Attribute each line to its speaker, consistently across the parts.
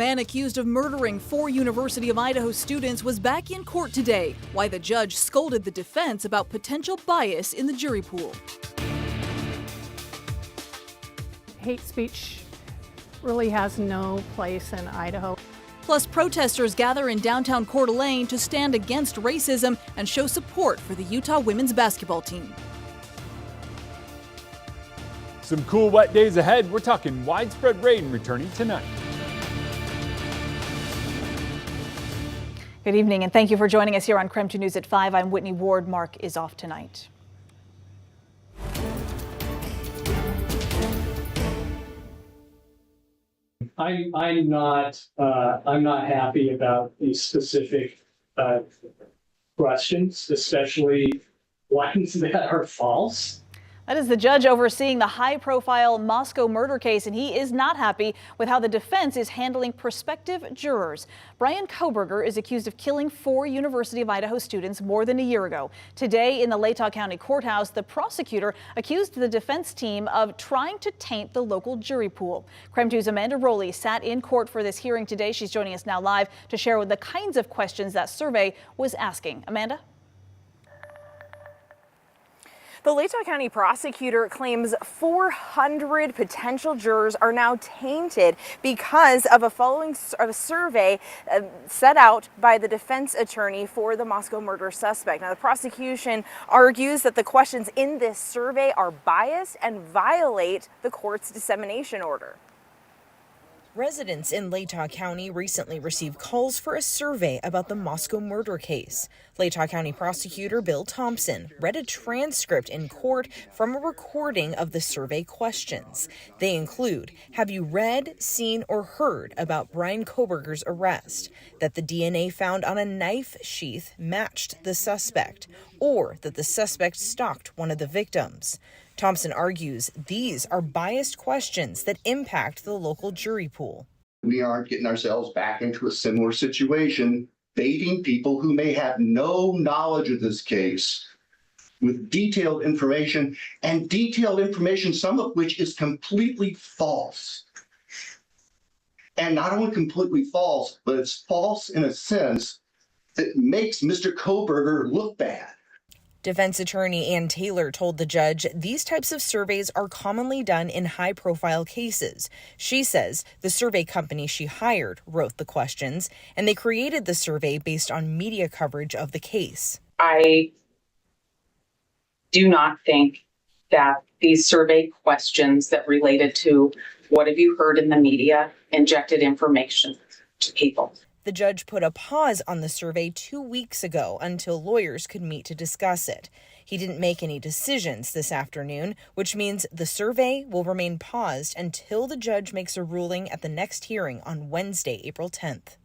Speaker 1: man accused of murdering 4 University of Idaho students was back in court today. Why the judge scolded the defense about potential bias in the jury pool.
Speaker 2: Hate speech really has no place in Idaho.
Speaker 1: Plus, protesters gather in downtown Coeur d'Alene to stand against racism and show support for the Utah women's basketball team.
Speaker 3: Some cool wet days ahead. We're talking widespread rain returning tonight.
Speaker 1: Good evening, and thank you for joining us here on KREM 2 News at 5. I'm Whitney Ward. Mark is off tonight.
Speaker 4: I'm not happy about these specific questions, especially ones that are false.
Speaker 1: That is the judge overseeing the high-profile Moscow murder case, and he is not happy with how the defense is handling prospective jurors. Bryan Kohberger is accused of killing 4 University of Idaho students more than a year ago. Today in the Latah County Courthouse, the prosecutor accused the defense team of trying to taint the local jury pool. KREM 2's Amanda Rowley sat in court for this hearing today. She's joining us now live to share the kinds of questions that survey was asking. Amanda?
Speaker 5: The Latah County prosecutor claims 400 potential jurors are now tainted because of a survey set out by the defense attorney for the Moscow murder suspect. Now, the prosecution argues that the questions in this survey are biased and violate the court's dissemination order.
Speaker 6: Residents in Latah County recently received calls for a survey about the Moscow murder case. Latah County prosecutor Bill Thompson read a transcript in court from a recording of the survey questions. They include, have you read, seen, or heard about Bryan Kohberger's arrest, that the DNA found on a knife sheath matched the suspect, or that the suspect stalked one of the victims? Thompson argues these are biased questions that impact the local jury pool.
Speaker 7: We aren't getting ourselves back into a similar situation, baiting people who may have no knowledge of this case with detailed information, and detailed information, some of which is completely false. And not only completely false, but it's false in a sense that makes Mr. Coburger look bad.
Speaker 6: Defense attorney Ann Taylor told the judge these types of surveys are commonly done in high-profile cases. She says the survey company she hired wrote the questions, and they created the survey based on media coverage of the case.
Speaker 8: I do not think that these survey questions that related to what have you heard in the media injected information to people.
Speaker 6: The judge put a pause on the survey 2 weeks ago until lawyers could meet to discuss it. He didn't make any decisions this afternoon, which means the survey will remain paused until the judge makes a ruling at the next hearing on Wednesday, April 10th.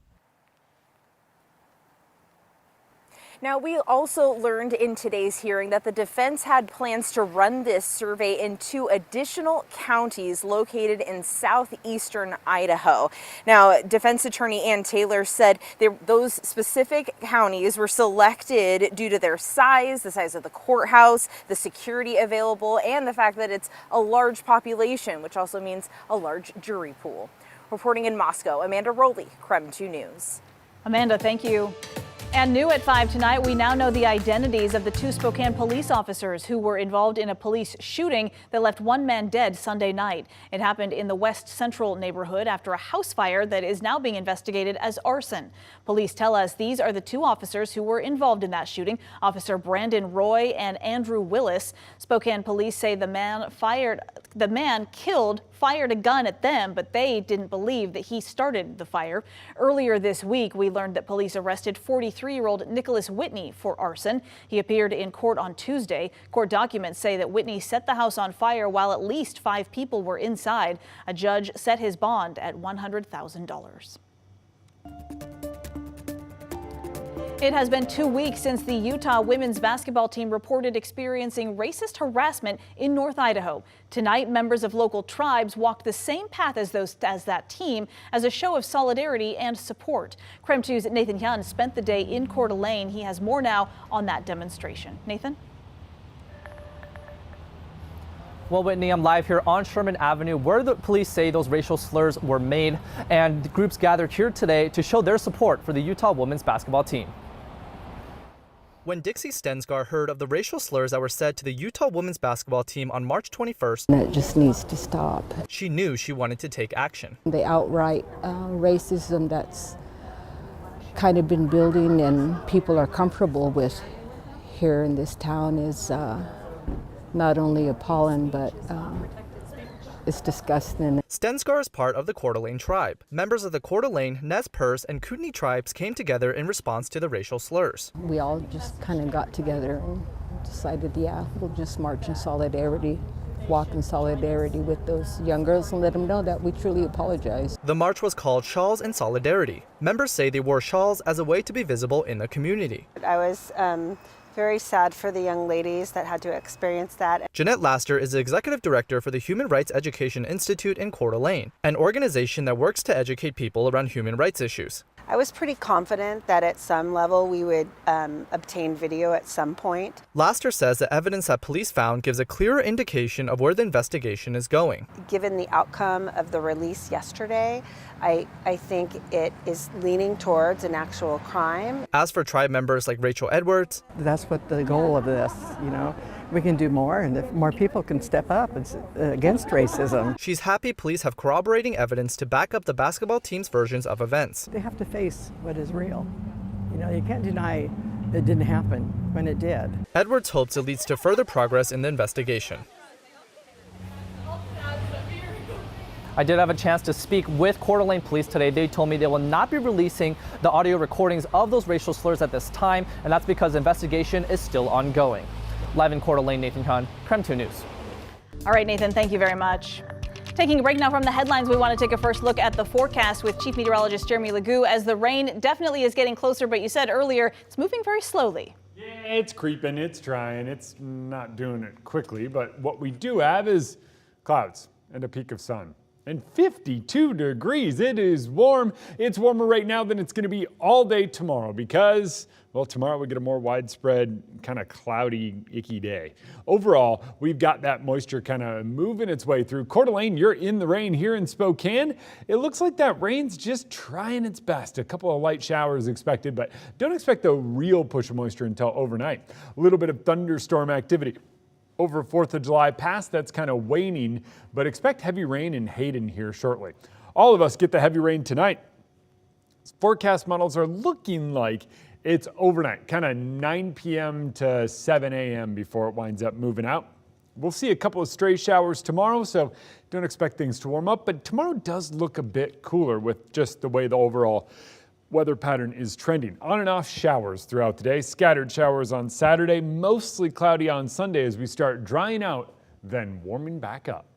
Speaker 5: Now, we also learned in today's hearing that the defense had plans to run this survey in 2 additional counties located in southeastern Idaho. Now, defense attorney Ann Taylor said those specific counties were selected due to their size, the size of the courthouse, the security available, and the fact that it's a large population, which also means a large jury pool. Reporting in Moscow, Amanda Rowley, KREM 2 News.
Speaker 1: Amanda, thank you. And new at 5 tonight, we now know the identities of the 2 Spokane police officers who were involved in a police shooting that left 1 man dead Sunday night. It happened in the West Central neighborhood after a house fire that is now being investigated as arson. Police tell us these are the 2 officers who were involved in that shooting, Officer Brandon Roy and Andrew Willis. Spokane police say the man killed fired a gun at them, but they didn't believe that he started the fire. Earlier this week, we learned that police arrested 43-year-old Nicholas Whitney for arson. He appeared in court on Tuesday. Court documents say that Whitney set the house on fire while at least 5 people were inside. A judge set his bond at $100,000. It has been 2 weeks since the Utah women's basketball team reported experiencing racist harassment in North Idaho. Tonight, members of local tribes walked the same path as that team as a show of solidarity and support. KREM 2's Nathan Young spent the day in Coeur d'Alene. He has more now on that demonstration. Nathan?
Speaker 9: Well, Whitney, I'm live here on Sherman Avenue where the police say those racial slurs were made, and groups gathered here today to show their support for the Utah women's basketball team. When Dixie Stensgar heard of the racial slurs that were said to the Utah women's basketball team on March 21st,
Speaker 10: it just needs to stop.
Speaker 9: She knew she wanted to take action.
Speaker 10: The outright racism that's kind of been building and people are comfortable with here in this town is not only appalling, but it's disgusting.
Speaker 9: Stensgar is part of the Coeur d'Alene tribe. Members of the Coeur d'Alene, Nez Perce, and Kootenai tribes came together in response to the racial slurs.
Speaker 10: We all just kind of got together and decided, yeah, we'll just march in solidarity, walk in solidarity with those young girls and let them know that we truly apologize.
Speaker 9: The march was called Shawls in Solidarity. Members say they wore shawls as a way to be visible in the community.
Speaker 11: I was very sad for the young ladies that had to experience that.
Speaker 9: Jeanette Laster is the executive director for the Human Rights Education Institute in Coeur d'Alene, an organization that works to educate people around human rights issues.
Speaker 11: I was pretty confident that at some level we would obtain video at some point.
Speaker 9: Laster says the evidence that police found gives a clearer indication of where the investigation is going.
Speaker 11: Given the outcome of the release yesterday, I think it is leaning towards an actual crime.
Speaker 9: As for tribe members like Rachel Edwards,
Speaker 12: that's what the goal of this, you know. We can do more, and if more people can step up against racism.
Speaker 9: She's happy police have corroborating evidence to back up the basketball team's versions of events.
Speaker 12: They have to face what is real. You know, you can't deny it didn't happen when it did.
Speaker 9: Edwards hopes it leads to further progress in the investigation. I did have a chance to speak with Coeur d'Alene police today. They told me they will not be releasing the audio recordings of those racial slurs at this time, and that's because the investigation is still ongoing. Live in Coeur d'Alene, Nathan Kahn, KREM 2 News.
Speaker 1: All right, Nathan, thank you very much. Taking a break now from the headlines, we want to take a first look at the forecast with Chief Meteorologist Jeremy Legoo, as the rain definitely is getting closer, but you said earlier it's moving very slowly.
Speaker 3: Yeah, it's creeping, it's trying, it's not doing it quickly, but what we do have is clouds and a peak of sun. And 52 degrees, it is warm. It's warmer right now than it's gonna be all day tomorrow because, well, tomorrow we get a more widespread, kind of cloudy, icky day. Overall, we've got that moisture kind of moving its way through. Coeur d'Alene, you're in the rain here in Spokane. It looks like that rain's just trying its best. A couple of light showers expected, but don't expect the real push of moisture until overnight. A little bit of thunderstorm activity. Over 4th of July past, that's kind of waning, but expect heavy rain in Hayden here shortly. All of us get the heavy rain tonight. Forecast models are looking like it's overnight, kind of 9 p.m. to 7 a.m. before it winds up moving out. We'll see a couple of stray showers tomorrow, so don't expect things to warm up, but tomorrow does look a bit cooler with just the way the overall weather pattern is trending. On and off showers throughout the day. Scattered showers on Saturday, mostly cloudy on Sunday as we start drying out, then warming back up.